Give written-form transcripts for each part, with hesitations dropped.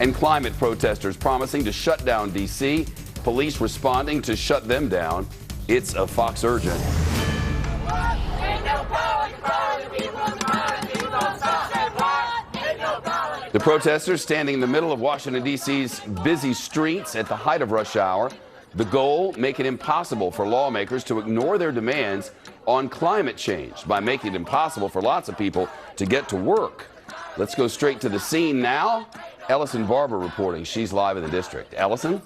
And climate protesters promising to shut down D.C. Police responding to shut them down. It's a Fox urgent. The protesters standing in the middle of Washington, D.C.'s busy streets at the height of rush hour. The goal, make it impossible for lawmakers to ignore their demands on climate change by making it impossible for lots of people to get to work. Let's go straight to the scene now. Ellison Barber reporting. She's live in the district. Ellison?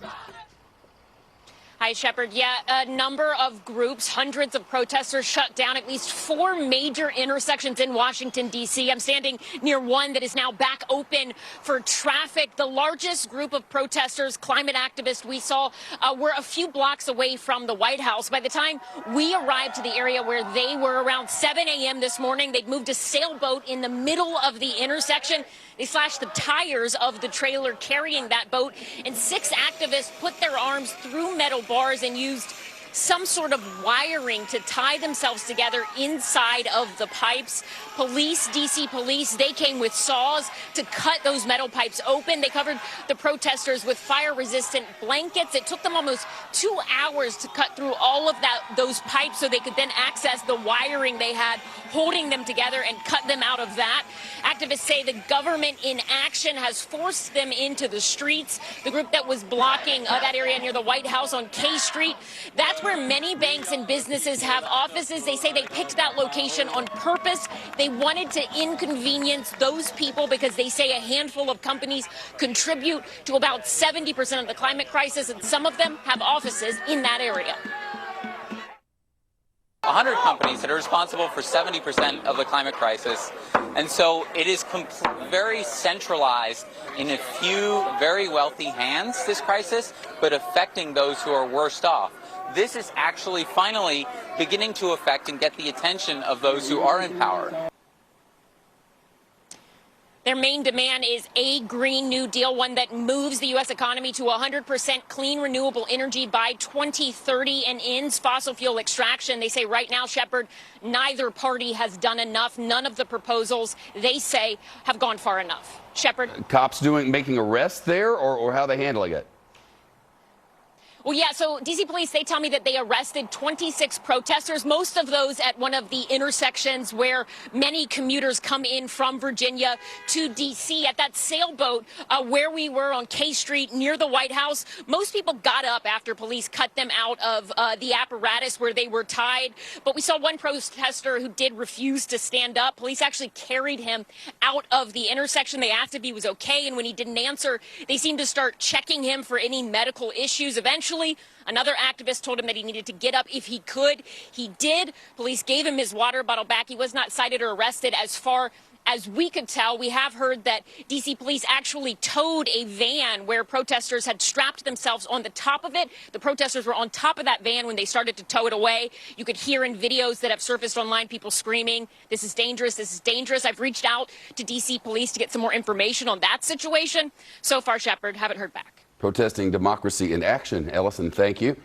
Hi, Shepard. Yeah, a number of groups, hundreds of protesters shut down at least 4 major intersections in Washington, D.C. I'm standing near one that is now back open for traffic. The largest group of protesters, climate activists we saw, were a few blocks away from the White House. By the time we arrived to the area where they were around 7 a.m. this morning, they'd moved a sailboat in the middle of the intersection. They slashed the tires of the trailer carrying that boat, and 6 activists put their arms through metal bars and used some sort of wiring to tie themselves together inside of the pipes. Police, D.C. police, they came with saws to cut those metal pipes open. They covered the protesters with fire-resistant blankets. It took them almost 2 hours to cut through all of those pipes so they could then access the wiring they had holding them together and cut them out of that. Activists say the government in action has forced them into the streets. The group that was blocking that area near the White House on K Street, that's where many banks and businesses have offices. They say they picked that location on purpose. They wanted to inconvenience those people because they say a handful of companies contribute to about 70% of the climate crisis, and some of them have offices in that area. 100 companies that are responsible for 70% of the climate crisis. And so it is very centralized in a few very wealthy hands, this crisis, but affecting those who are worst off. This is actually finally beginning to affect and get the attention of those who are in power. Their main demand is a Green New Deal, one that moves the U.S. economy to 100% clean, renewable energy by 2030 and ends fossil fuel extraction. They say right now, Shepard, neither party has done enough. None of the proposals, they say, have gone far enough. Shepard? Cops making arrests there, or how are they handling it? Well, yeah, so D.C. police, they tell me that they arrested 26 protesters, most of those at one of the intersections where many commuters come in from Virginia to D.C. At that sailboat where we were on K Street near the White House, most people got up after police cut them out of the apparatus where they were tied. But we saw one protester who did refuse to stand up. Police actually carried him out of the intersection. They asked if he was okay, and when he didn't answer, they seemed to start checking him for any medical issues. Eventually, another activist told him that he needed to get up if he could. He did. Police gave him his water bottle back. He was not cited or arrested as far as we could tell. We have heard that D.C. police actually towed a van where protesters had strapped themselves on the top of it. The protesters were on top of that van when they started to tow it away. You could hear in videos that have surfaced online people screaming, "This is dangerous, this is dangerous." I've reached out to D.C. police to get some more information on that situation. So far, Shepard, haven't heard back. Protesting democracy in action. Ellison, thank you.